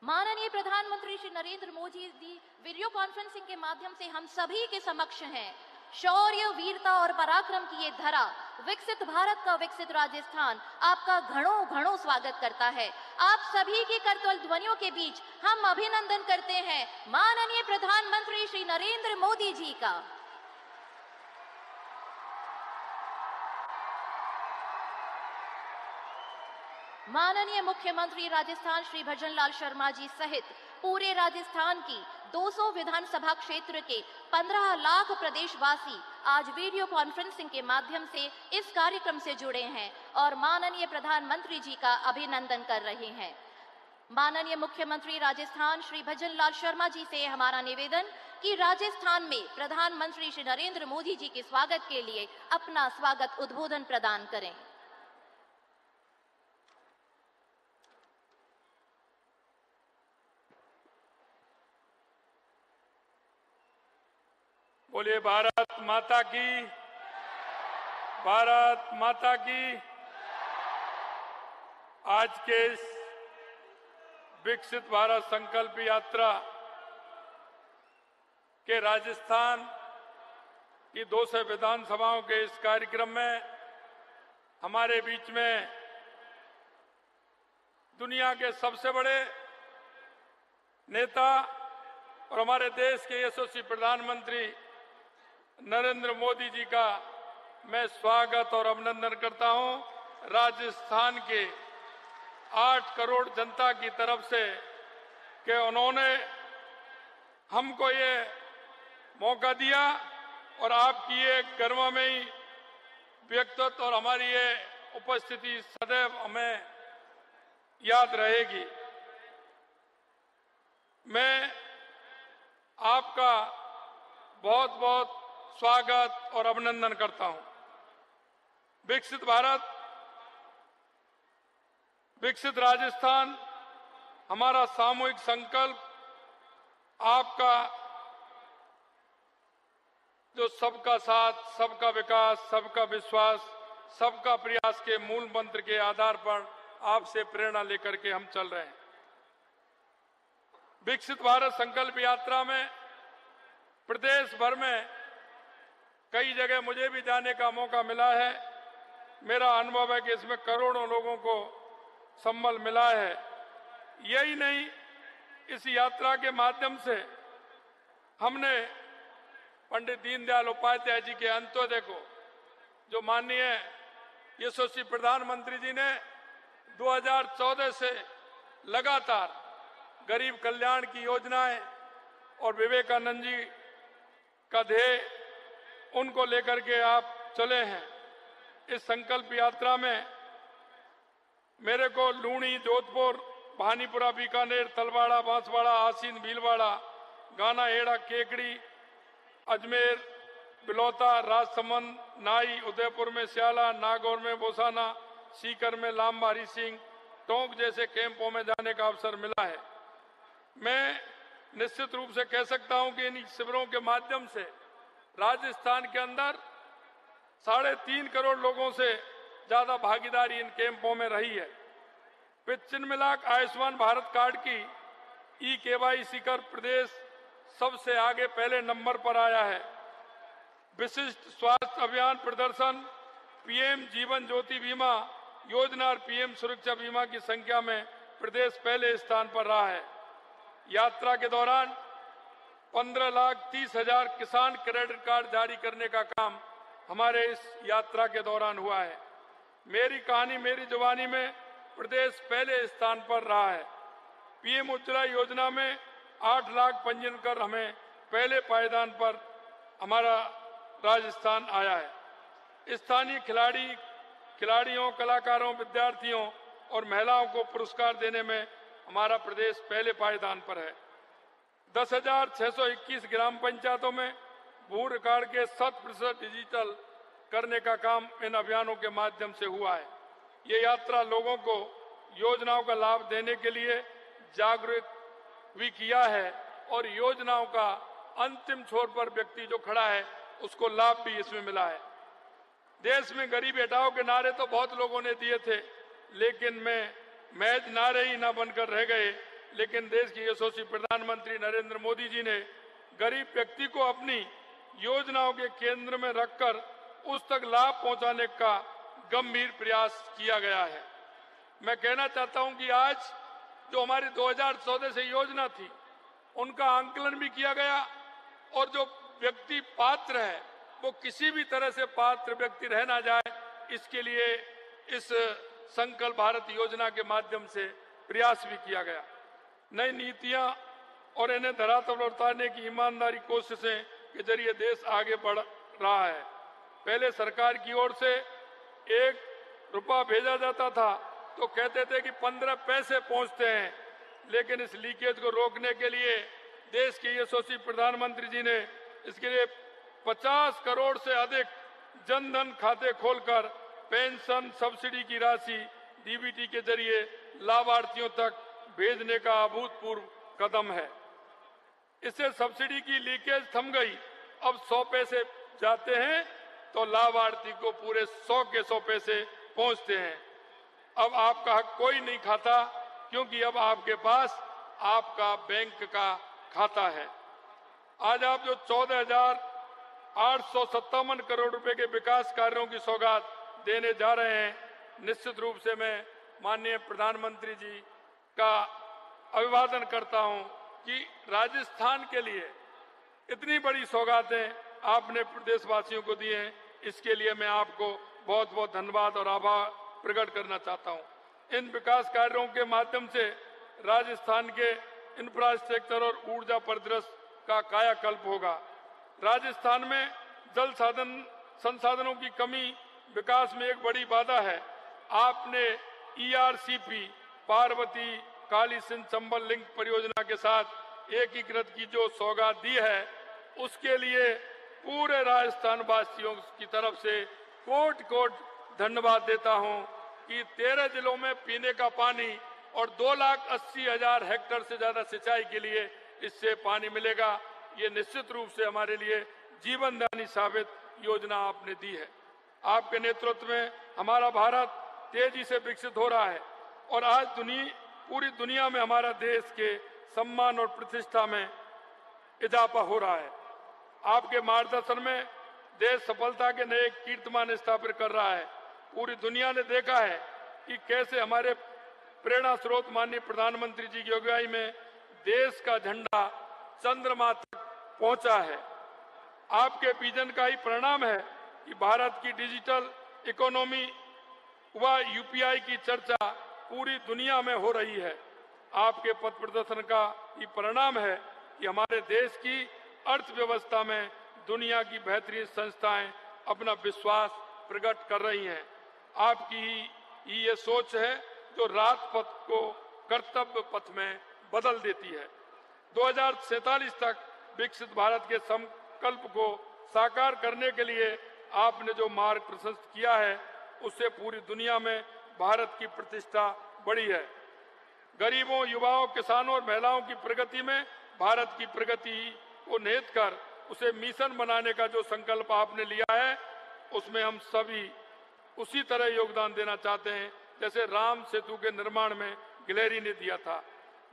माननीय प्रधानमंत्री Shri Narendra Modi ji video conferencing के माध्यम से हम सभी के समक्ष हैं। शौर्य, वीरता और पराक्रम की ये धरा, विकसित भारत का विकसित राजस्थान आपका घणों घणों स्वागत करता है। आप सभी की करतल ध्वनियों के बीच हम अभिनंदन करते हैं माननीय प्रधानमंत्री श्री नरेंद्र मोदी जी का। माननीय मुख्यमंत्री राजस्थान श्री भजनलाल शर्मा जी सहित पूरे राजस्थान की 200 विधानसभा क्षेत्र के 15 लाख प्रदेशवासी आज वीडियो कॉन्फ्रेंसिंग के माध्यम से इस कार्यक्रम से जुड़े हैं और माननीय प्रधानमंत्री जी का अभिनंदन कर रहे हैं। माननीय मुख्यमंत्री राजस्थान श्री भजनलाल शर्मा जी से हमारा निवेदन कि राजस्थान में प्रधानमंत्री श्री नरेंद्र मोदी जी के स्वागत के लिए अपना स्वागत उद्बोधन प्रदान करें। बोलिए भारत माता की, भारत माता की। आज के इस विकसित भारत संकल्प यात्रा के राजस्थान की 200 विधानसभाओं के इस कार्यक्रम में हमारे बीच में दुनिया के सबसे बड़े नेता और हमारे देश के यशस्वी प्रधानमंत्री नरेंद्र मोदी जी का मैं स्वागत और अभिनंदन करता हूं। राजस्थान के 8 करोड़ जनता की तरफ से कि उन्होंने हमको ये मौका दिया और आपकी ये गर्वमयी व्यक्तित्व और हमारी ये उपस्थिति सदैव हमें याद रहेगी। मैं आपका बहुत बहुत स्वागत और अभिनंदन करता हूं। विकसित भारत, विकसित राजस्थान हमारा सामूहिक संकल्प, आपका जो सबका साथ, सबका विकास, सबका विश्वास, सबका प्रयास के मूल मंत्र के आधार पर आपसे प्रेरणा लेकर के हम चल रहे हैं। विकसित भारत संकल्प यात्रा में प्रदेश भर में कई जगह मुझे भी जाने का मौका मिला है। मेरा अनुभव है कि इसमें करोड़ों लोगों को सम्बल मिला है। यही नहीं, इस यात्रा के माध्यम से हमने पंडित दीनदयाल उपाध्याय जी के अंत्योदय को, जो माननीय यशस्वी प्रधानमंत्री जी ने 2014 से लगातार गरीब कल्याण की योजनाएं और विवेकानंद जी का ध्येय, उनको लेकर के आप चले हैं। इस संकल्प यात्रा में मेरे को लूणी, जोधपुर, भानीपुरा, बीकानेर, तलवाड़ा, बांसवाड़ा, आसीन, भीलवाड़ा, गाना, हेड़ा, केकड़ी, अजमेर, बिलौता, राजसमंद, नाई, उदयपुर में स्याला, नागौर में बोसाना, सीकर में लांबा, हरी सिंह, टोंक जैसे कैंपों में जाने का अवसर मिला है। मैं निश्चित रूप से कह सकता हूं कि इन शिविरों के माध्यम से राजस्थान के अंदर 3.5 करोड़ लोगों से ज्यादा भागीदारी इन कैंपों में रही है। पिछन मिलाक आयुष्मान भारत कार्ड की ई-KYC कर प्रदेश सबसे आगे पहले नंबर पर आया है। विशिष्ट स्वास्थ्य अभियान प्रदर्शन, पीएम जीवन ज्योति बीमा योजना और पीएम सुरक्षा बीमा की संख्या में प्रदेश पहले स्थान पर रहा है। यात्रा के दौरान 15,30,000 किसान क्रेडिट कार्ड जारी करने का काम हमारे इस यात्रा के दौरान हुआ है। मेरी कहानी मेरी जुबानी में प्रदेश पहले स्थान पर रहा है। पीएम उज्ज्वला योजना में 8 लाख पंजीयन कर हमें पहले पायदान पर हमारा राजस्थान आया है। स्थानीय खिलाड़ियों, कलाकारों, विद्यार्थियों और महिलाओं को पुरस्कार देने में हमारा प्रदेश पहले पायदान पर है। 10,621 ग्राम पंचायतों में भू रिकॉर्ड के 100% डिजिटल करने का काम इन अभियानों के माध्यम से हुआ है। ये यात्रा लोगों को योजनाओं का लाभ देने के लिए जागरूक भी किया है और योजनाओं का अंतिम छोर पर व्यक्ति जो खड़ा है उसको लाभ भी इसमें मिला है। देश में गरीबी हटाओ के नारे तो बहुत लोगों ने दिए थे, लेकिन महज नारे ही ना बनकर रह गए। लेकिन देश के यशस्वी प्रधानमंत्री नरेंद्र मोदी जी ने गरीब व्यक्ति को अपनी योजनाओं के केंद्र में रखकर उस तक लाभ पहुंचाने का गंभीर प्रयास किया गया है। मैं कहना चाहता हूं कि आज जो हमारी 2014 से योजना थी उनका आंकलन भी किया गया और जो व्यक्ति पात्र है वो किसी भी तरह से पात्र व्यक्ति रह ना जाए, इसके लिए इस संकल्प भारत योजना के माध्यम से प्रयास भी किया गया। नई नीतियां और इन्हें धरातल पर उतारने की ईमानदारी कोशिशें के जरिए देश आगे बढ़ रहा है। पहले सरकार की ओर से 1 रुपया भेजा जाता था तो कहते थे कि 15 पैसे पहुंचते हैं, लेकिन इस लीकेज को रोकने के लिए देश के यशस्वी प्रधानमंत्री जी ने इसके लिए 50 करोड़ से अधिक जनधन खाते खोलकर पेंशन सब्सिडी की राशि डीबीटी के जरिए लाभार्थियों तक भेजने का अभूतपूर्व कदम है। इससे सब्सिडी की लीकेज थम गई। अब 100 पैसे जाते हैं तो लाभार्थी को पूरे 100 के 100 पैसे पहुंचते हैं। अब आपका हक कोई नहीं खाता, क्योंकि अब आपके पास आपका बैंक का खाता है। आज आप जो 14,857 करोड़ रुपए के विकास कार्यों की सौगात देने जा रहे हैं, निश्चित रूप से मैं माननीय प्रधानमंत्री जी का अभिवादन करता हूं कि राजस्थान के लिए इतनी बड़ी सौगातें आपने प्रदेशवासियों को दी हैं। इसके लिए मैं आपको बहुत बहुत धन्यवाद और आभार प्रकट करना चाहता हूं। इन विकास कार्यों के माध्यम से राजस्थान के इंफ्रास्ट्रक्चर और ऊर्जा परिदृश्य का कायाकल्प होगा। राजस्थान में जल संसाधनों की कमी विकास में एक बड़ी बाधा है। आपने ERCP पार्वती काली सिंध चंबल लिंक परियोजना के साथ एकीकृत की जो सौगात दी है, उसके लिए पूरे राजस्थान वासियों की तरफ से कोट कोट धन्यवाद देता हूं कि 13 जिलों में पीने का पानी और 2,80,000 हेक्टेयर से ज्यादा सिंचाई के लिए इससे पानी मिलेगा। ये निश्चित रूप से हमारे लिए जीवनदायी साबित योजना आपने दी है। आपके नेतृत्व में हमारा भारत तेजी से विकसित हो रहा है और आज पूरी दुनिया में हमारा देश के सम्मान और प्रतिष्ठा में इजाफा हो रहा है। आपके मार्गदर्शन में देश सफलता के नए कीर्तिमान स्थापित कर रहा है। पूरी दुनिया ने देखा है कि कैसे हमारे प्रेरणा स्रोत माननीय प्रधानमंत्री जी की अगुवाई में देश का झंडा चंद्रमा तक पहुंचा है। आपके विजन का ही परिणाम है कि भारत की डिजिटल इकोनॉमी व UPI की चर्चा पूरी दुनिया में हो रही है। आपके पथ प्रदर्शन का ये परिणाम है कि हमारे देश की अर्थव्यवस्था में दुनिया की बेहतरीन संस्थाएं अपना विश्वास प्रकट कर रही हैं। आपकी ये सोच है जो राजपथ को कर्तव्य पथ में बदल देती है। 2047 तक विकसित भारत के संकल्प को साकार करने के लिए आपने जो मार्ग प्रशस्त किया है, उससे पूरी दुनिया में भारत की प्रतिष्ठा बढ़ी है। गरीबों, युवाओं, किसानों और महिलाओं की प्रगति में भारत की प्रगति को निहित कर उसे मिशन बनाने का जो संकल्प आपने लिया है, उसमें हम सभी उसी तरह योगदान देना चाहते हैं जैसे राम सेतु के निर्माण में गिलहरी ने दिया था।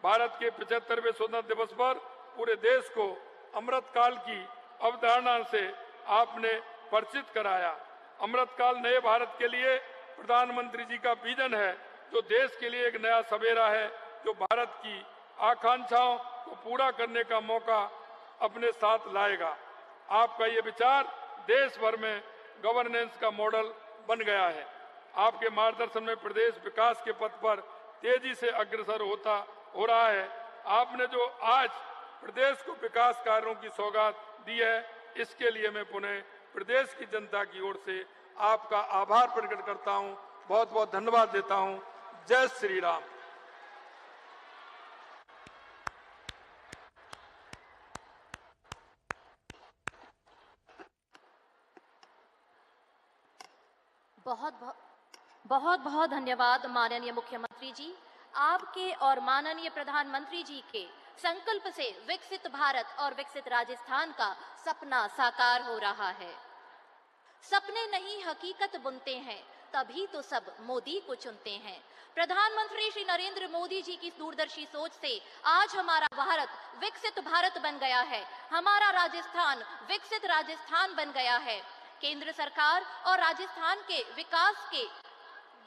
भारत के 75वें स्वतंत्रता दिवस पर पूरे देश को अमृतकाल की अवधारणा से आपने परिचित कराया। अमृतकाल नए भारत के लिए प्रधानमंत्री जी का विजन है, जो देश के लिए एक नया सवेरा है, जो भारत की आकांक्षाओं को पूरा करने का मौका अपने साथ लाएगा। आपका ये विचार देश भर में गवर्नेंस का मॉडल बन गया है। आपके मार्गदर्शन में प्रदेश विकास के पथ पर तेजी से अग्रसर हो रहा है। आपने जो आज प्रदेश को विकास कार्यों की सौगात दी है, इसके लिए मैं पुनः प्रदेश की जनता की ओर से आपका आभार प्रकट करता हूं, बहुत बहुत धन्यवाद देता हूं। जय श्री राम। बहुत बहुत धन्यवाद माननीय मुख्यमंत्री जी। आपके और माननीय प्रधानमंत्री जी के संकल्प से विकसित भारत और विकसित राजस्थान का सपना साकार हो रहा है। सपने नहीं हकीकत बुनते हैं, तभी तो सब मोदी को चुनते हैं। प्रधानमंत्री श्री नरेंद्र मोदी जी की दूरदर्शी सोच से आज हमारा भारत विकसित भारत बन गया है। हमारा राजस्थान विकसित राजस्थान बन गया है। केंद्र सरकार और राजस्थान के विकास के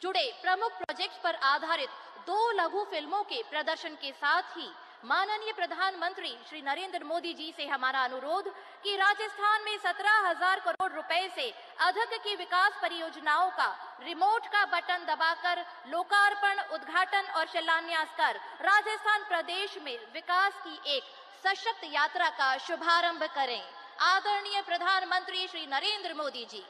जुड़े प्रमुख प्रोजेक्ट्स पर आधारित 2 लघु फिल्मों के प्रदर्शन के साथ ही माननीय प्रधानमंत्री श्री नरेंद्र मोदी जी से हमारा अनुरोध कि राजस्थान में 17,000 करोड़ रुपए से अधिक की विकास परियोजनाओं का रिमोट का बटन दबाकर लोकार्पण, उद्घाटन और शिलान्यास कर राजस्थान प्रदेश में विकास की एक सशक्त यात्रा का शुभारंभ करें। आदरणीय प्रधानमंत्री श्री नरेंद्र मोदी जी।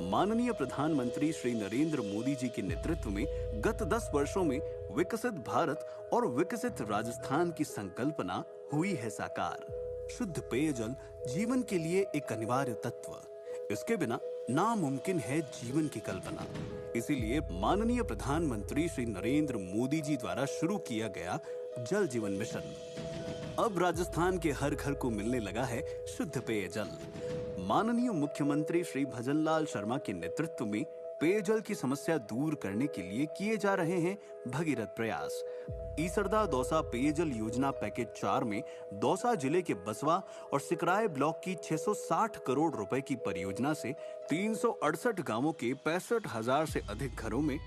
माननीय प्रधानमंत्री श्री नरेंद्र मोदी जी के नेतृत्व में गत 10 वर्षों में विकसित भारत और विकसित राजस्थान की संकल्पना हुई है साकार। शुद्ध पेयजल जीवन के लिए एक अनिवार्य तत्व, इसके बिना नामुमकिन है जीवन की कल्पना। इसीलिए माननीय प्रधानमंत्री श्री नरेंद्र मोदी जी द्वारा शुरू किया गया जल जीवन मिशन। अब राजस्थान के हर घर को मिलने लगा है शुद्ध पेयजल। माननीय मुख्यमंत्री श्री भजनलाल शर्मा के नेतृत्व में पेयजल की समस्या दूर करने के लिए किए जा रहे हैं भगीरथ प्रयास। ईसरदा दौसा पेयजल योजना पैकेज 4 में दौसा जिले के बसवा और सिकराय ब्लॉक की 660 करोड़ रुपए की परियोजना से 368 गांवों के 65,000 से अधिक घरों में,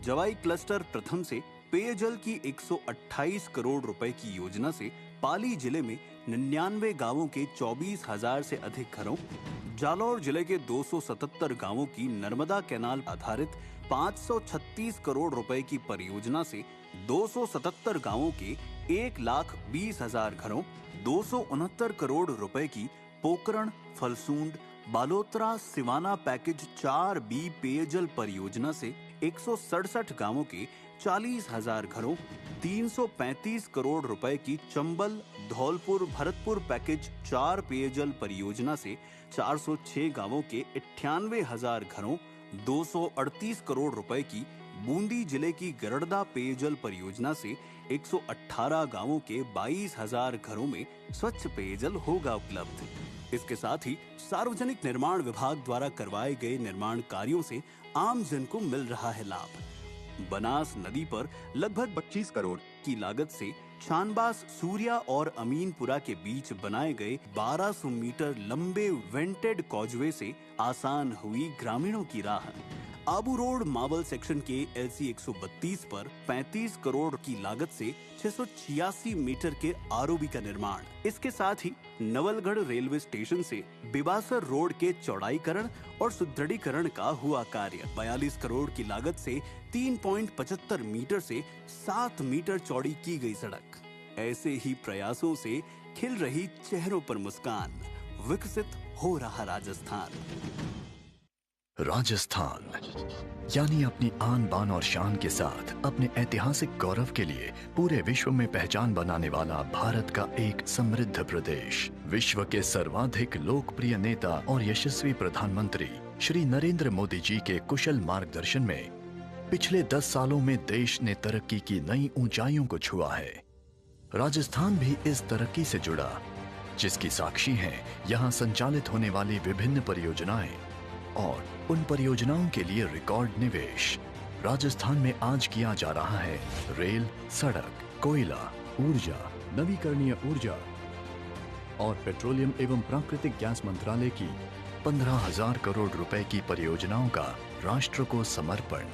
जवाई क्लस्टर प्रथम से पेयजल की 128 करोड़ रुपए की योजना से पाली जिले में 99 गांवों के 24,000 से अधिक घरों, जालौर जिले के 277 गांवों की नर्मदा कैनाल आधारित 536 करोड़ रुपए की परियोजना से 277 गांवों के 1,20,000 घरों, 269 करोड़ रुपए की पोकरण, फलसूंड, बालोतरा, सिवाना पैकेज 4B पेयजल परियोजना से 167 गांवों के 40,000 घरों, 335 करोड़ रुपए की चंबल, धौलपुर, भरतपुर पैकेज 4 पेयजल परियोजना से 406 गांवों के 98,000 घरों, 238 करोड़ रुपए की बूंदी जिले की गरड़दा पेयजल परियोजना से 118 गांवों के 22,000 घरों में स्वच्छ पेयजल होगा उपलब्ध। इसके साथ ही सार्वजनिक निर्माण विभाग द्वारा करवाए गए निर्माण कार्यों से आम जन को मिल रहा है लाभ। बनास नदी पर लगभग 25 करोड़ की लागत से छानबास, सूर्या और अमीनपुरा के बीच बनाए गए 1200 मीटर लंबे वेंटेड कॉजवे से आसान हुई ग्रामीणों की राह। आबू रोड मावल सेक्शन के LC 132 पर 35 करोड़ की लागत से 686 मीटर के ROB का निर्माण। इसके साथ ही नवलगढ़ रेलवे स्टेशन से बिबासर रोड के चौड़ाईकरण और सुदृढ़ीकरण का हुआ कार्य। 42 करोड़ की लागत से 3.75 मीटर से 7 मीटर चौड़ी की गई सड़क। ऐसे ही प्रयासों से खिल रही चेहरों पर मुस्कान। विकसित हो रहा राजस्थान। राजस्थान यानी अपनी आन बान और शान के साथ अपने ऐतिहासिक गौरव के लिए पूरे विश्व में पहचान बनाने वाला भारत का एक समृद्ध प्रदेश। विश्व के सर्वाधिक लोकप्रिय नेता और यशस्वी प्रधानमंत्री श्री नरेंद्र मोदी जी के कुशल मार्गदर्शन में पिछले 10 सालों में देश ने तरक्की की नई ऊंचाइयों को छुआ है। राजस्थान भी इस तरक्की से जुड़ा, जिसकी साक्षी हैं यहाँ संचालित होने वाली विभिन्न परियोजनाएं और उन परियोजनाओं के लिए रिकॉर्ड निवेश। राजस्थान में आज किया जा रहा है रेल, सड़क, कोयला, ऊर्जा, नवीकरणीय ऊर्जा और पेट्रोलियम एवं प्राकृतिक गैस मंत्रालय की 15,000 करोड़ रुपए की परियोजनाओं का राष्ट्र को समर्पण।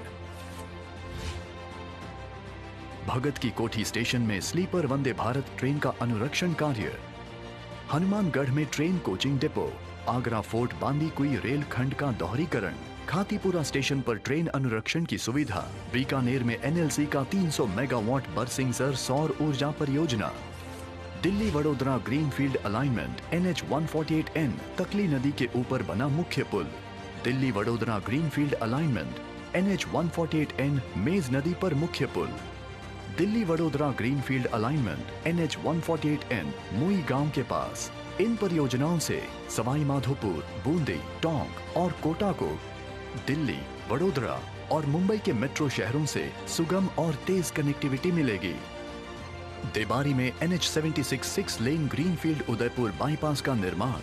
भगत की कोठी स्टेशन में स्लीपर वंदे भारत ट्रेन का अनुरक्षण कार्य, हनुमानगढ़ में train coaching depot, Agra fort Bandikui rail खंड का दोहरीकरण, खातीपुरा स्टेशन पर ट्रेन अनुरक्षण की सुविधा, बीकानेर में एनएलसी का 300 मेगावाट बरसिंगसर सौर ऊर्जा परियोजना, Delhi Vadodara greenfield alignment NH 148N Takli नदी के ऊपर बना मुख्य पुल, Delhi Vadodara greenfield alignment NH 148N Mej नदी पर मुख्य पुल, Delhi Vadodara greenfield alignment NH 148N मुई गांव के पास। इन परियोजनाओं से सवाई माधोपुर, बूंदी, टोंक और कोटा को दिल्ली, वडोदरा और मुंबई के मेट्रो शहरों से सुगम और तेज कनेक्टिविटी मिलेगी। देबारी में NH 76 6 lane greenfield Udaipur bypass का निर्माण,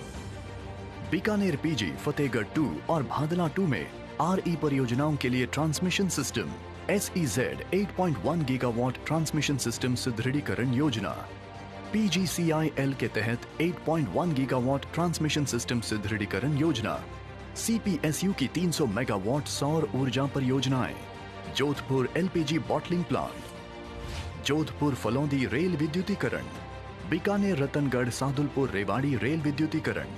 बीकानेर PG, फतेहगढ़ 2 और भादला 2 में RE परियोजनाओं के लिए transmission system, SEZ 8.1 gigawatt transmission system सुदृढ़ीकरण योजना, PGCIL के तहत 8.1 गीगावाट ट्रांसमिशन सिस्टम सुदृढ़ीकरण योजना, CPSU की 300 मेगावाट सौर ऊर्जा परियोजनाएं, Jodhpur LPG bottling plant, Jodhpur Phalodi rail विद्युतीकरण, बीकानेर रतनगढ़ सादुलपुर रेवाड़ी रेल विद्युतीकरण,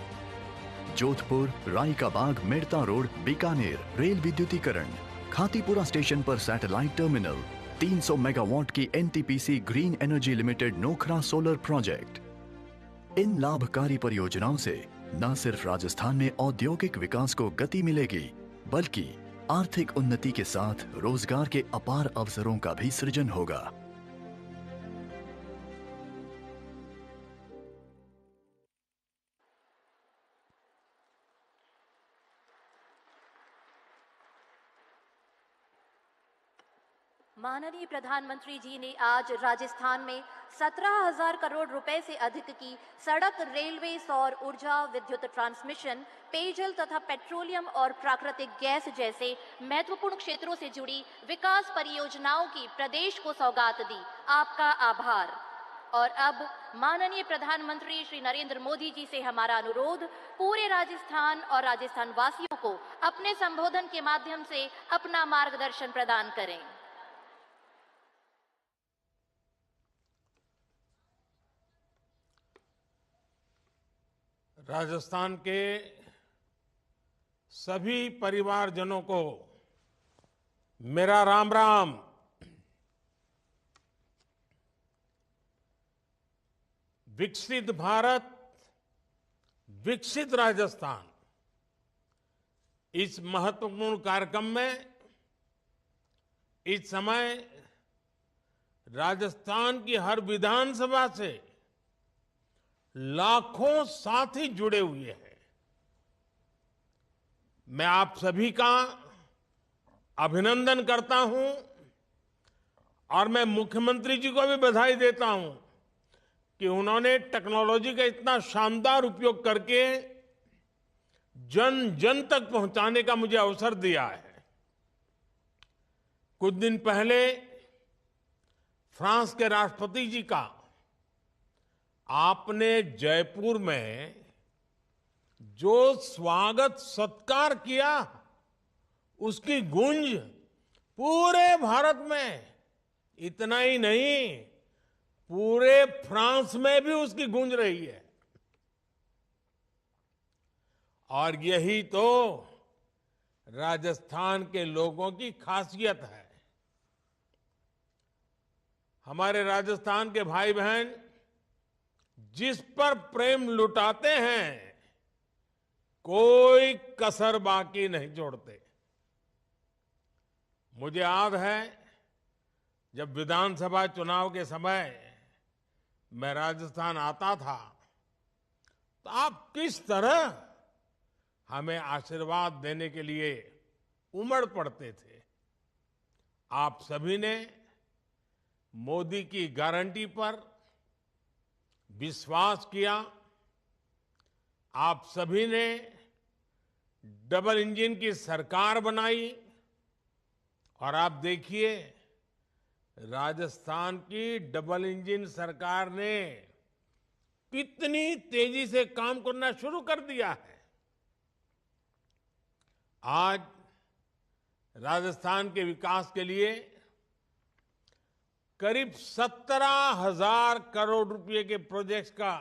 जोधपुर रायकाबाग मेड़ता रोड बीकानेर रेल विद्युतीकरण, खातीपुरा स्टेशन पर सैटेलाइट टर्मिनल, 300 मेगावाट की NTPC green energy limited Nokhra solar project. इन लाभकारी परियोजनाओं से न सिर्फ राजस्थान में औद्योगिक विकास को गति मिलेगी, बल्कि आर्थिक उन्नति के साथ रोजगार के अपार अवसरों का भी सृजन होगा। माननीय प्रधानमंत्री जी ने आज राजस्थान में 17,000 करोड़ रुपए से अधिक की सड़क, रेलवे, सौर ऊर्जा, विद्युत ट्रांसमिशन, पेयजल तथा पेट्रोलियम और प्राकृतिक गैस जैसे महत्वपूर्ण क्षेत्रों से जुड़ी विकास परियोजनाओं की प्रदेश को सौगात दी। आपका आभार। और अब माननीय प्रधानमंत्री श्री नरेंद्र मोदी जी से हमारा अनुरोध, पूरे राजस्थान और राजस्थान वासियों को अपने संबोधन के माध्यम से अपना मार्गदर्शन प्रदान करें। राजस्थान के सभी परिवारजनों को मेरा राम राम। विकसित भारत, विकसित राजस्थान, इस महत्वपूर्ण कार्यक्रम में इस समय राजस्थान की हर विधानसभा से लाखों साथी जुड़े हुए हैं। मैं आप सभी का अभिनंदन करता हूं और मैं मुख्यमंत्री जी को भी बधाई देता हूं कि उन्होंने टेक्नोलॉजी का इतना शानदार उपयोग करके जन जन तक पहुंचाने का मुझे अवसर दिया है। कुछ दिन पहले फ्रांस के राष्ट्रपति जी का आपने जयपुर में जो स्वागत सत्कार किया, उसकी गूंज पूरे भारत में, इतना ही नहीं पूरे फ्रांस में भी उसकी गूंज रही है। और यही तो राजस्थान के लोगों की खासियत है। हमारे राजस्थान के भाई बहन जिस पर प्रेम लुटाते हैं, कोई कसर बाकी नहीं छोड़ते। मुझे याद है जब विधानसभा चुनाव के समय मैं राजस्थान आता था तो आप किस तरह हमें आशीर्वाद देने के लिए उमड़ पड़ते थे। आप सभी ने मोदी की गारंटी पर विश्वास किया। आप सभी ने डबल इंजन की सरकार बनाई और आप देखिए, राजस्थान की डबल इंजन सरकार ने कितनी तेजी से काम करना शुरू कर दिया है। आज राजस्थान के विकास के लिए करीब 17,000 करोड़ रुपए के प्रोजेक्ट्स का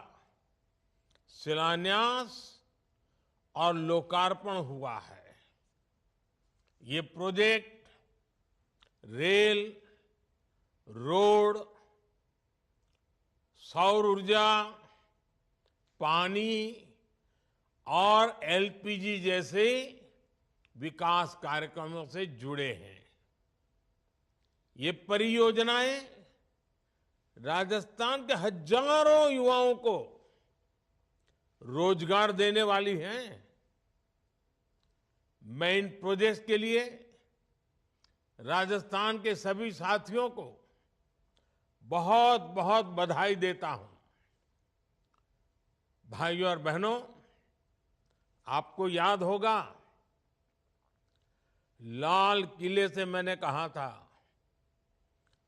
शिलान्यास और लोकार्पण हुआ है। ये प्रोजेक्ट रेल, रोड, सौर ऊर्जा, पानी और एलपीजी जैसे विकास कार्यक्रमों से जुड़े हैं। ये परियोजनाएं राजस्थान के हजारों युवाओं को रोजगार देने वाली हैं। मैं इन प्रोजेक्ट्स के लिए राजस्थान के सभी साथियों को बहुत बहुत बधाई देता हूं। भाइयों और बहनों, आपको याद होगा, लाल किले से मैंने कहा था,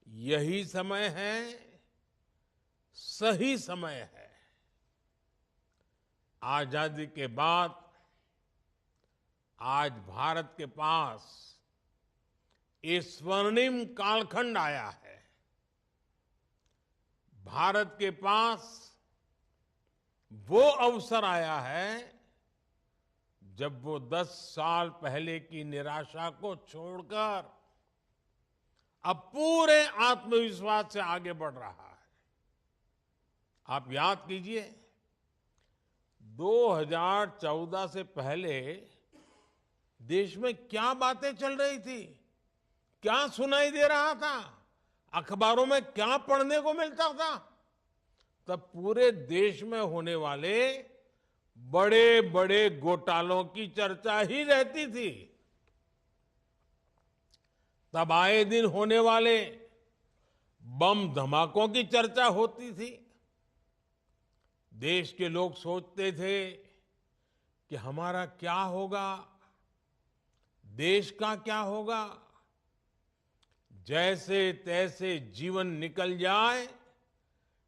यही समय है, सही समय है। आजादी के बाद आज भारत के पास ये स्वर्णिम कालखंड आया है। भारत के पास वो अवसर आया है जब वो 10 साल पहले की निराशा को छोड़कर अब पूरे आत्मविश्वास से आगे बढ़ रहा है। आप याद कीजिए, 2014 से पहले देश में क्या बातें चल रही थी, क्या सुनाई दे रहा था, अखबारों में क्या पढ़ने को मिलता था। तब पूरे देश में होने वाले बड़े बड़े घोटालों की चर्चा ही रहती थी। तब आए दिन होने वाले बम धमाकों की चर्चा होती थी। देश के लोग सोचते थे कि हमारा क्या होगा, देश का क्या होगा। जैसे तैसे जीवन निकल जाए,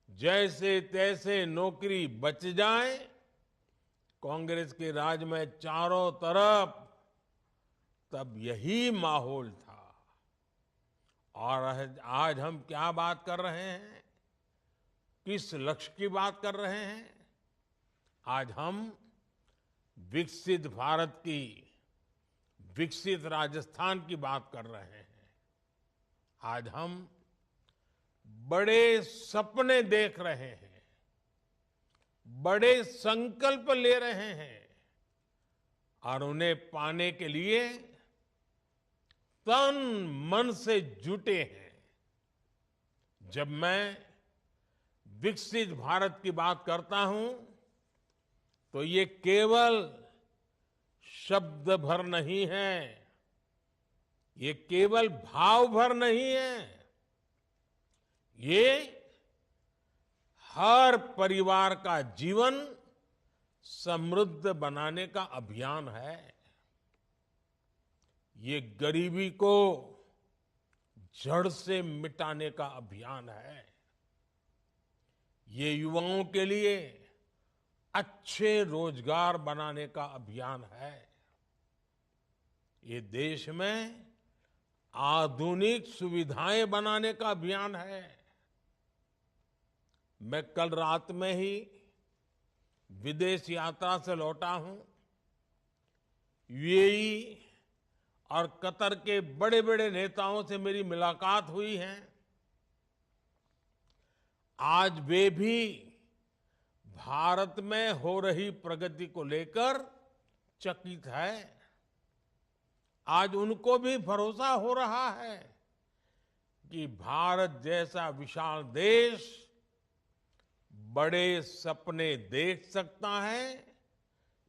जैसे तैसे नौकरी बच जाए। कांग्रेस के राज में चारों तरफ तब यही माहौल था। और आज हम क्या बात कर रहे हैं, किस लक्ष्य की बात कर रहे हैं? आज हम विकसित भारत की, विकसित राजस्थान की बात कर रहे हैं। आज हम बड़े सपने देख रहे हैं, बड़े संकल्प ले रहे हैं और उन्हें पाने के लिए तन मन से जुटे हैं। जब मैं विकसित भारत की बात करता हूं तो ये केवल शब्द भर नहीं है, ये केवल भाव भर नहीं है। ये हर परिवार का जीवन समृद्ध बनाने का अभियान है। ये गरीबी को जड़ से मिटाने का अभियान है। ये युवाओं के लिए अच्छे रोजगार बनाने का अभियान है। ये देश में आधुनिक सुविधाएं बनाने का अभियान है। मैं कल रात में ही विदेश यात्रा से लौटा हूं। यूएई और कतर के बड़े बड़े नेताओं से मेरी मुलाकात हुई है। आज वे भी भारत में हो रही प्रगति को लेकर चकित है। आज उनको भी भरोसा हो रहा है कि भारत जैसा विशाल देश बड़े सपने देख सकता है।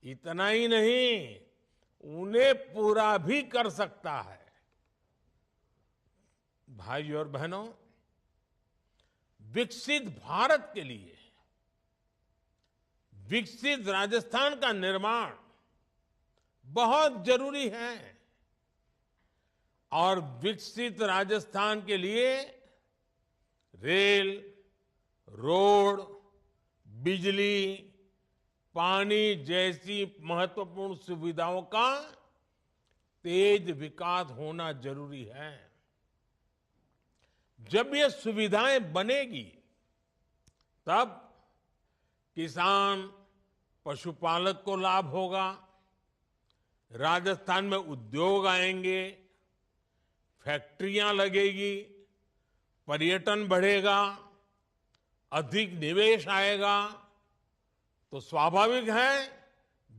इतना ही नहीं, उन्हें पूरा भी कर सकता है। भाइयों और बहनों, विकसित भारत के लिए विकसित राजस्थान का निर्माण बहुत जरूरी है। और विकसित राजस्थान के लिए रेल, रोड, बिजली, पानी जैसी महत्वपूर्ण सुविधाओं का तेज विकास होना जरूरी है। जब ये सुविधाएं बनेगी तब किसान, पशुपालक को लाभ होगा, राजस्थान में उद्योग आएंगे, फैक्ट्रियां लगेगी, पर्यटन बढ़ेगा, अधिक निवेश आएगा, तो स्वाभाविक है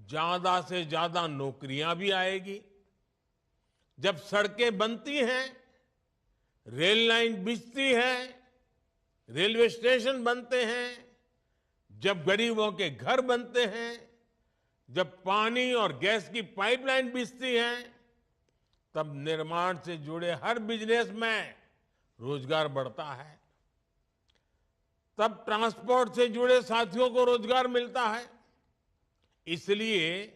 ज्यादा से ज्यादा नौकरियां भी आएगी। जब सड़कें बनती हैं, रेल लाइन बिछती है, रेलवे स्टेशन बनते हैं, जब गरीबों के घर बनते हैं, जब पानी और गैस की पाइपलाइन बिछती है, तब निर्माण से जुड़े हर बिजनेस में रोजगार बढ़ता है। तब ट्रांसपोर्ट से जुड़े साथियों को रोजगार मिलता है। इसलिए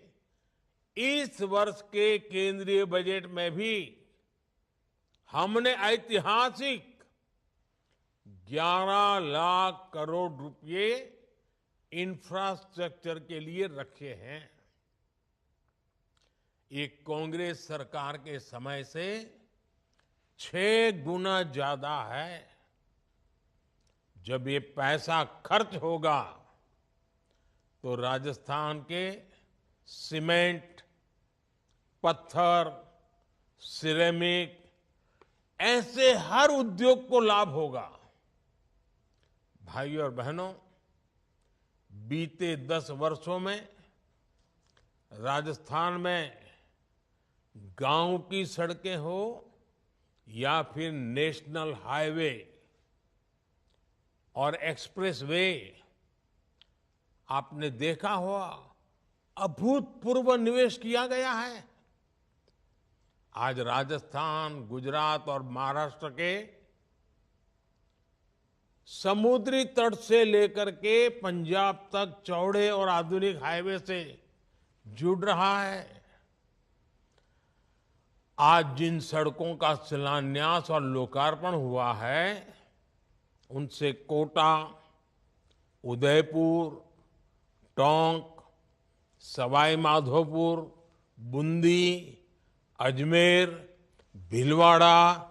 इस वर्ष के केंद्रीय बजट में भी हमने ऐतिहासिक 11 लाख करोड़ रुपए इंफ्रास्ट्रक्चर के लिए रखे हैं। ये कांग्रेस सरकार के समय से 6 गुना ज्यादा है। जब ये पैसा खर्च होगा तो राजस्थान के सीमेंट, पत्थर, सिरेमिक ऐसे हर उद्योग को लाभ होगा। भाइयों और बहनों, बीते 10 वर्षों में राजस्थान में गांव की सड़कें हो या फिर नेशनल हाईवे और एक्सप्रेसवे, आपने देखा होगा अभूतपूर्व निवेश किया गया है। आज राजस्थान, गुजरात और महाराष्ट्र के समुद्री तट से लेकर के पंजाब तक चौड़े और आधुनिक हाईवे से जुड़ रहा है। आज जिन सड़कों का शिलान्यास और लोकार्पण हुआ है, उनसे कोटा, उदयपुर, टोंक, सवाई माधोपुर, बूंदी, अजमेर, भीलवाड़ा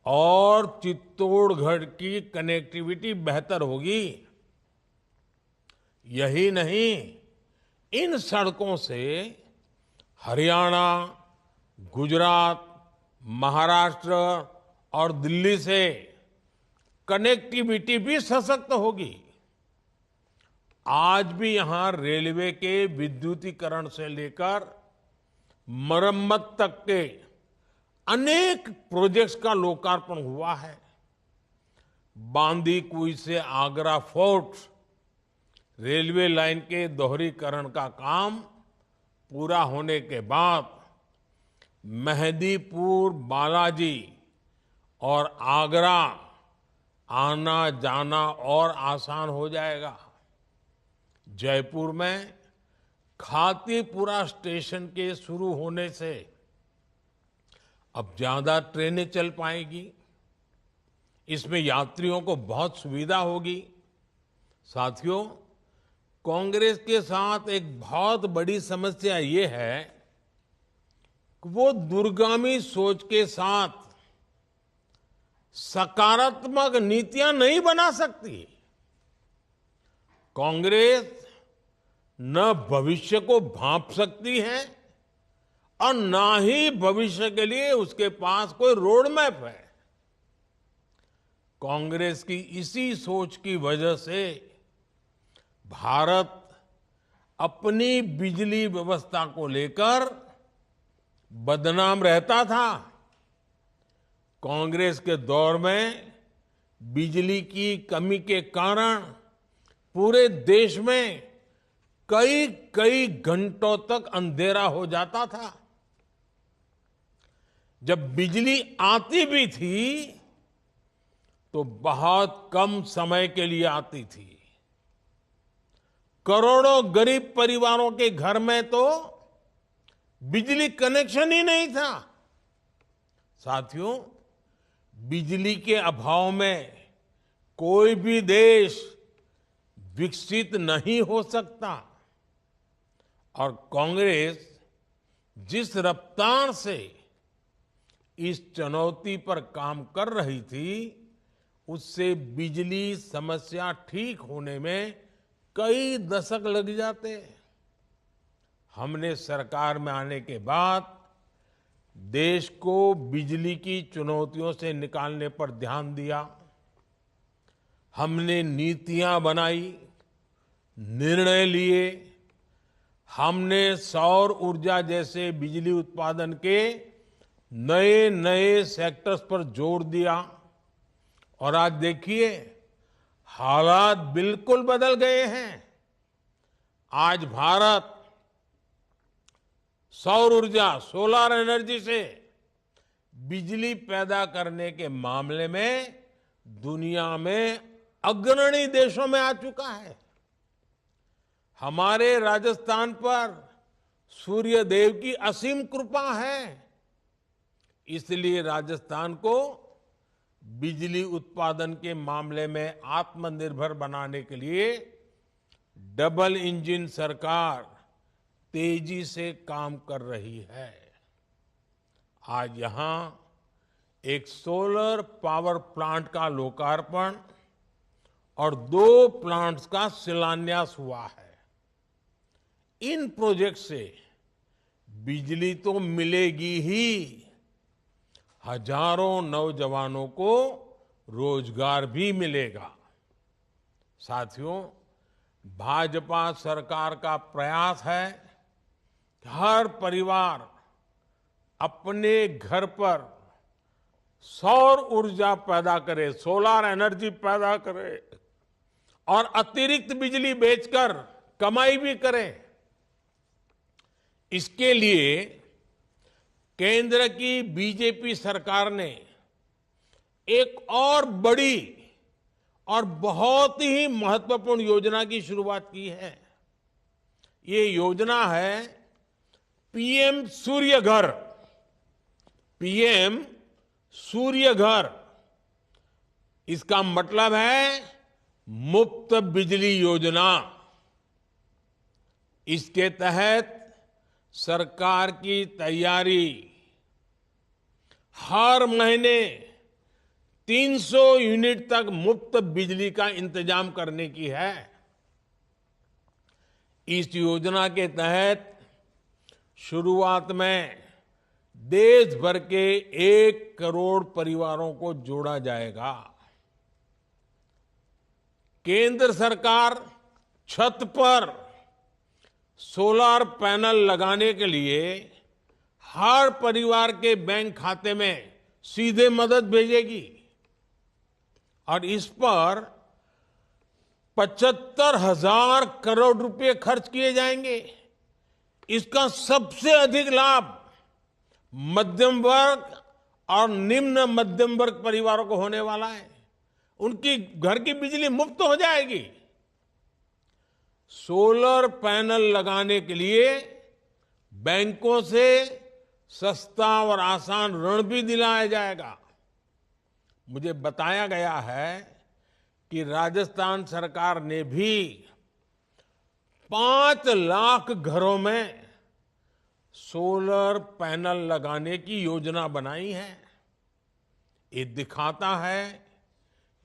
और चित्तौड़गढ़ की कनेक्टिविटी बेहतर होगी। यही नहीं, इन सड़कों से हरियाणा, गुजरात, महाराष्ट्र और दिल्ली से कनेक्टिविटी भी सशक्त होगी। आज भी यहां रेलवे के विद्युतीकरण से लेकर मरम्मत तक के अनेक प्रोजेक्ट्स का लोकार्पण हुआ है। बांदीकुई से आगरा फोर्ट रेलवे लाइन के दोहरीकरण का काम पूरा होने के बाद मेहंदीपुर, बालाजी और आगरा आना जाना और आसान हो जाएगा। जयपुर में खातीपुरा स्टेशन के शुरू होने से अब ज्यादा ट्रेनें चल पाएगी। इसमें यात्रियों को बहुत सुविधा होगी। साथियों, कांग्रेस के साथ एक बहुत बड़ी समस्या ये है कि वो दूरगामी सोच के साथ सकारात्मक नीतियां नहीं बना सकती। कांग्रेस न भविष्य को भांप सकती है और ना ही भविष्य के लिए उसके पास कोई रोड मैप है। कांग्रेस की इसी सोच की वजह से भारत अपनी बिजली व्यवस्था को लेकर बदनाम रहता था। कांग्रेस के दौर में बिजली की कमी के कारण पूरे देश में कई कई घंटों तक अंधेरा हो जाता था। जब बिजली आती भी थी तो बहुत कम समय के लिए आती थी। करोड़ों गरीब परिवारों के घर में तो बिजली कनेक्शन ही नहीं था। साथियों, बिजली के अभाव में कोई भी देश विकसित नहीं हो सकता और कांग्रेस जिस रफ्तार से इस चुनौती पर काम कर रही थी, उससे बिजली समस्या ठीक होने में कई दशक लग जाते। हमने सरकार में आने के बाद देश को बिजली की चुनौतियों से निकालने पर ध्यान दिया। हमने नीतियां बनाई, निर्णय लिए। हमने सौर ऊर्जा जैसे बिजली उत्पादन के नए नए सेक्टर्स पर जोर दिया और आज देखिए हालात बिल्कुल बदल गए हैं। आज भारत सौर ऊर्जा, सोलर एनर्जी से बिजली पैदा करने के मामले में दुनिया में अग्रणी देशों में आ चुका है। हमारे राजस्थान पर सूर्य देव की असीम कृपा है, इसलिए राजस्थान को बिजली उत्पादन के मामले में आत्मनिर्भर बनाने के लिए डबल इंजन सरकार तेजी से काम कर रही है। आज यहां एक सोलर पावर प्लांट का लोकार्पण और 2 प्लांट्स का शिलान्यास हुआ है। इन प्रोजेक्ट से बिजली तो मिलेगी ही, हजारों नौजवानों को रोजगार भी मिलेगा। साथियों, भाजपा सरकार का प्रयास है कि हर परिवार अपने घर पर सौर ऊर्जा पैदा करे, सोलर एनर्जी पैदा करे और अतिरिक्त बिजली बेचकर कमाई भी करे। इसके लिए केंद्र की बीजेपी सरकार ने एक और बड़ी और बहुत ही महत्वपूर्ण योजना की शुरुआत की है। ये योजना है पीएम सूर्य घर। पीएम सूर्य घर, इसका मतलब है मुफ्त बिजली योजना। इसके तहत सरकार की तैयारी हर महीने 300 यूनिट तक मुफ्त बिजली का इंतजाम करने की है। इस योजना के तहत शुरुआत में देश भर के 1 करोड़ परिवारों को जोड़ा जाएगा। केंद्र सरकार छत पर सोलर पैनल लगाने के लिए हर परिवार के बैंक खाते में सीधे मदद भेजेगी और इस पर 75,000 करोड़ रुपए खर्च किए जाएंगे। इसका सबसे अधिक लाभ मध्यम वर्ग और निम्न मध्यम वर्ग परिवारों को होने वाला है। उनकी घर की बिजली मुफ्त हो जाएगी। सोलर पैनल लगाने के लिए बैंकों से सस्ता और आसान ऋण भी दिलाया जाएगा। मुझे बताया गया है कि राजस्थान सरकार ने भी 5 लाख घरों में सोलर पैनल लगाने की योजना बनाई है। ये दिखाता है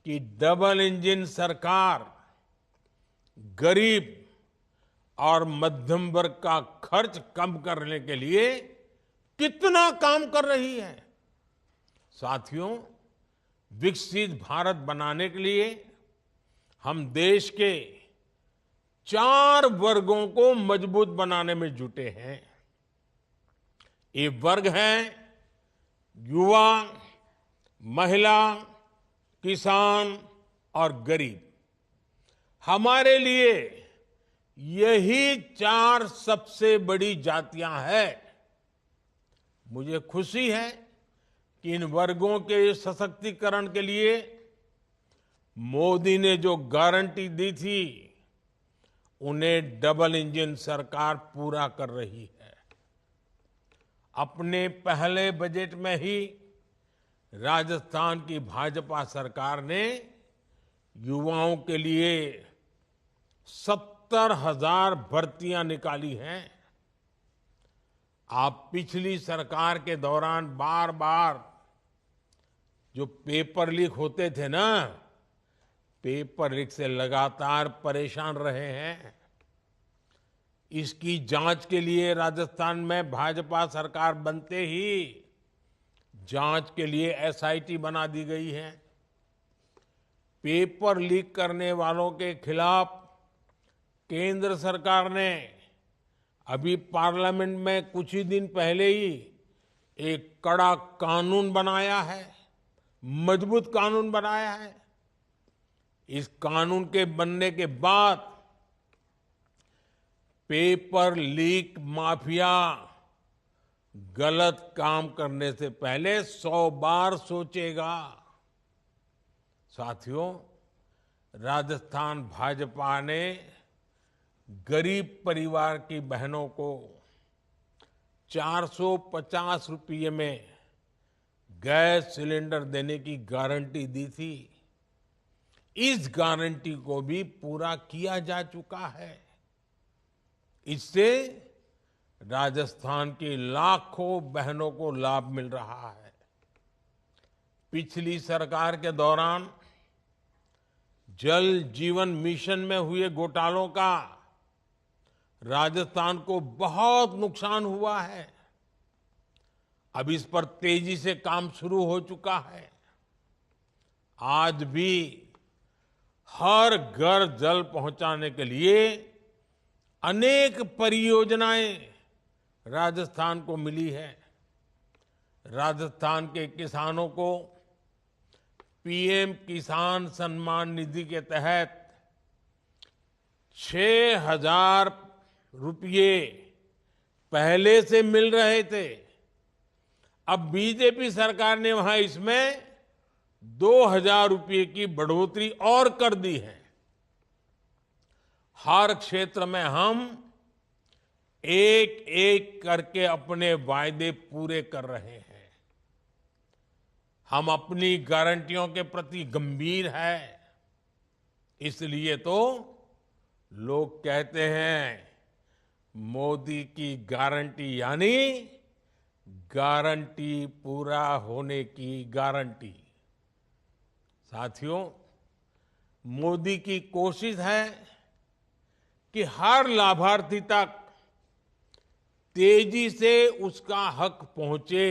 कि डबल इंजन सरकार गरीब और मध्यम वर्ग का खर्च कम करने के लिए कितना काम कर रही है। साथियों, विकसित भारत बनाने के लिए हम देश के 4 वर्गों को मजबूत बनाने में जुटे हैं। ये वर्ग हैं युवा, महिला, किसान और गरीब। हमारे लिए यही 4 सबसे बड़ी जातियां हैं। मुझे खुशी है कि इन वर्गों के सशक्तिकरण के लिए मोदी ने जो गारंटी दी थी, उन्हें डबल इंजन सरकार पूरा कर रही है। अपने पहले बजट में ही राजस्थान की भाजपा सरकार ने युवाओं के लिए 70,000 भर्तियां निकाली हैं। आप पिछली सरकार के दौरान बार बार जो पेपर लीक होते थे ना, पेपर लीक से लगातार परेशान रहे हैं। इसकी जांच के लिए राजस्थान में भाजपा सरकार बनते ही जांच के लिए एसआईटी बना दी गई है। पेपर लीक करने वालों के खिलाफ केंद्र सरकार ने अभी पार्लियामेंट में कुछ ही दिन पहले ही एक कड़ा कानून बनाया है, मजबूत कानून बनाया है। इस कानून के बनने के बाद पेपर लीक माफिया गलत काम करने से पहले 100 बार सोचेगा। साथियों, राजस्थान भाजपा ने गरीब परिवार की बहनों को 450 रुपये में गैस सिलेंडर देने की गारंटी दी थी। इस गारंटी को भी पूरा किया जा चुका है। इससे राजस्थान की लाखों बहनों को लाभ मिल रहा है। पिछली सरकार के दौरान जल जीवन मिशन में हुए घोटालों का राजस्थान को बहुत नुकसान हुआ है। अब इस पर तेजी से काम शुरू हो चुका है। आज भी हर घर जल पहुंचाने के लिए अनेक परियोजनाएं राजस्थान को मिली है। राजस्थान के किसानों को पीएम किसान सम्मान निधि के तहत 6,000 रुपये पहले से मिल रहे थे। अब बीजेपी सरकार ने वहां इसमें 2,000 रुपये की बढ़ोतरी और कर दी है। हर क्षेत्र में हम एक एक करके अपने वायदे पूरे कर रहे हैं। हम अपनी गारंटियों के प्रति गंभीर हैं। इसलिए तो लोग कहते हैं मोदी की गारंटी यानी गारंटी पूरा होने की गारंटी। साथियों, मोदी की कोशिश है कि हर लाभार्थी तक तेजी से उसका हक पहुंचे,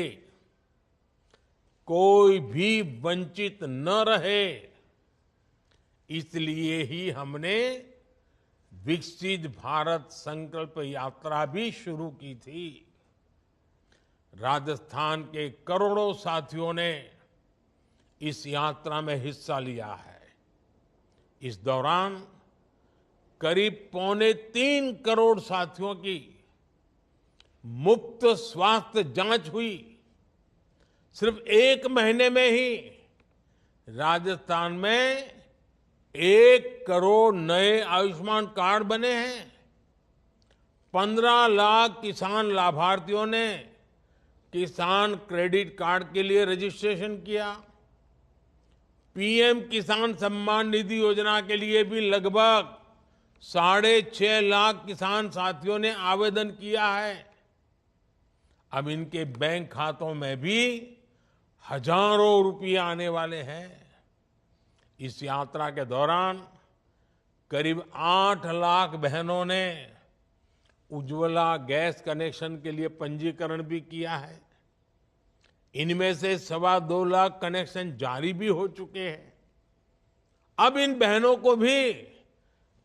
कोई भी वंचित न रहे। इसलिए ही हमने विकसित भारत संकल्प यात्रा भी शुरू की थी। राजस्थान के करोड़ों साथियों ने इस यात्रा में हिस्सा लिया है। इस दौरान करीब 2.25 करोड़ साथियों की मुफ्त स्वास्थ्य जांच हुई। सिर्फ 1 महीने में ही राजस्थान में 1 करोड़ नए आयुष्मान कार्ड बने हैं। 15 लाख किसान लाभार्थियों ने किसान क्रेडिट कार्ड के लिए रजिस्ट्रेशन किया। पीएम किसान सम्मान निधि योजना के लिए भी लगभग 6.5 लाख किसान साथियों ने आवेदन किया है। अब इनके बैंक खातों में भी हजारों रुपये आने वाले हैं। इस यात्रा के दौरान करीब 8 लाख बहनों ने उज्ज्वला गैस कनेक्शन के लिए पंजीकरण भी किया है। इनमें से 2.25 लाख कनेक्शन जारी भी हो चुके हैं। अब इन बहनों को भी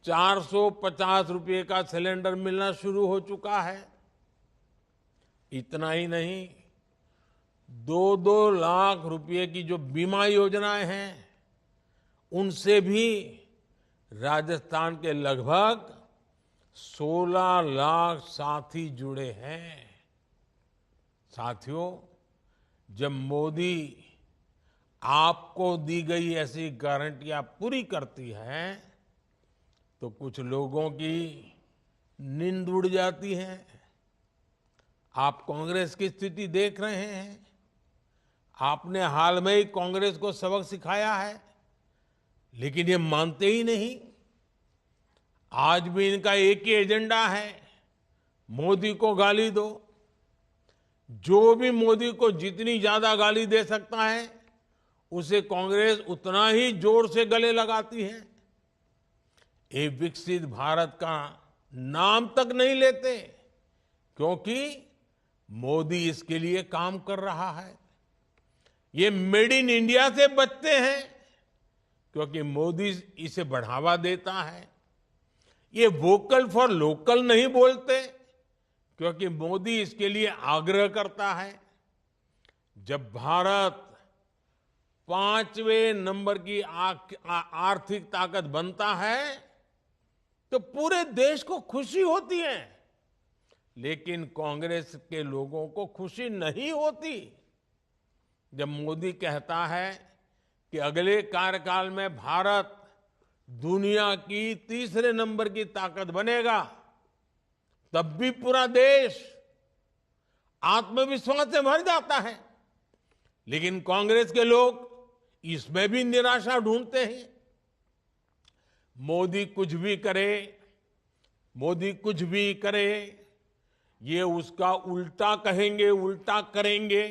450 रुपये का सिलेंडर मिलना शुरू हो चुका है। इतना ही नहीं, 2-2 लाख रुपये की जो बीमा योजनाएं हैं, उनसे भी राजस्थान के लगभग 16 लाख साथी जुड़े हैं। साथियों, जब मोदी आपको दी गई ऐसी गारंटियां पूरी करती है तो कुछ लोगों की नींद उड़ जाती है। आप कांग्रेस की स्थिति देख रहे हैं। आपने हाल में ही कांग्रेस को सबक सिखाया है, लेकिन ये मानते ही नहीं। आज भी इनका एक ही एजेंडा है, मोदी को गाली दो। जो भी मोदी को जितनी ज्यादा गाली दे सकता है, उसे कांग्रेस उतना ही जोर से गले लगाती है। ये विकसित भारत का नाम तक नहीं लेते, क्योंकि मोदी इसके लिए काम कर रहा है। ये मेड इन इंडिया से बचते हैं, क्योंकि मोदी इसे बढ़ावा देता है। ये वोकल फॉर लोकल नहीं बोलते, क्योंकि मोदी इसके लिए आग्रह करता है। जब भारत 5वें नंबर की आर्थिक ताकत बनता है, तो पूरे देश को खुशी होती है, लेकिन कांग्रेस के लोगों को खुशी नहीं होती। जब मोदी कहता है कि अगले कार्यकाल में भारत दुनिया की 3रे नंबर की ताकत बनेगा, तब भी पूरा देश आत्मविश्वास से भर जाता है। लेकिन कांग्रेस के लोग इसमें भी निराशा ढूंढते हैं। मोदी कुछ भी करे, मोदी कुछ भी करे, ये उसका उल्टा कहेंगे, उल्टा करेंगे,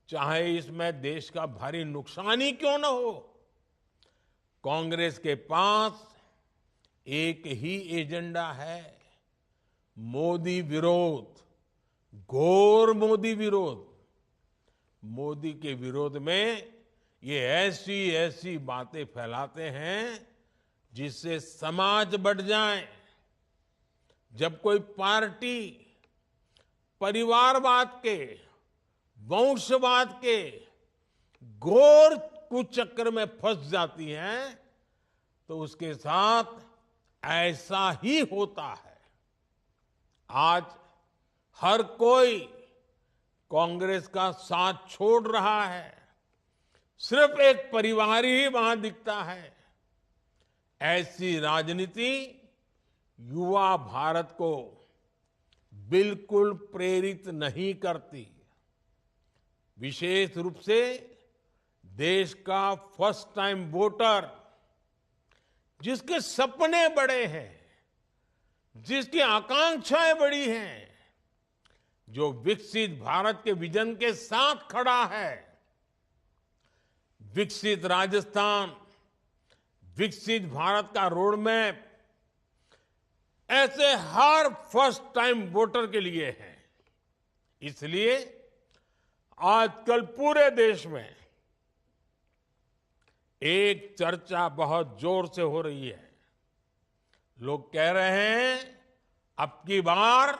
चाहे इसमें देश का भारी नुकसान ही क्यों न हो। कांग्रेस के पास एक ही एजेंडा है, मोदी विरोध, घोर मोदी विरोध। मोदी के विरोध में ये ऐसी ऐसी बातें फैलाते हैं जिससे समाज बढ़ जाए। जब कोई पार्टी परिवारवाद के, वंशवाद के घोर कुचक्र में फंस जाती है, तो उसके साथ ऐसा ही होता है। आज हर कोई कांग्रेस का साथ छोड़ रहा है, सिर्फ एक परिवार ही वहां दिखता है। ऐसी राजनीति युवा भारत को बिल्कुल प्रेरित नहीं करती। विशेष रूप से देश का फर्स्ट टाइम वोटर, जिसके सपने बड़े हैं, जिसकी आकांक्षाएं बड़ी हैं, जो विकसित भारत के विजन के साथ खड़ा है। विकसित राजस्थान, विकसित भारत का रोड मैप ऐसे हर फर्स्ट टाइम वोटर के लिए है। इसलिए आजकल पूरे देश में एक चर्चा बहुत जोर से हो रही है। लोग कह रहे हैं अब की बार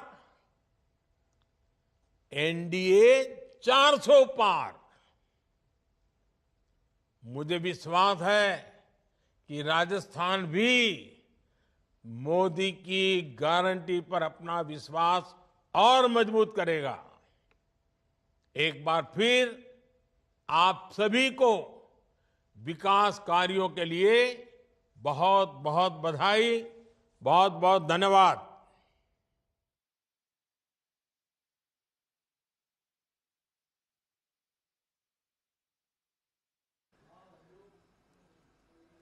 एनडीए 400 पार। मुझे विश्वास है कि राजस्थान भी मोदी की गारंटी पर अपना विश्वास और मजबूत करेगा। एक बार फिर आप सभी को विकास कार्यों के लिए बहुत बहुत बधाई, बहुत बहुत धन्यवाद।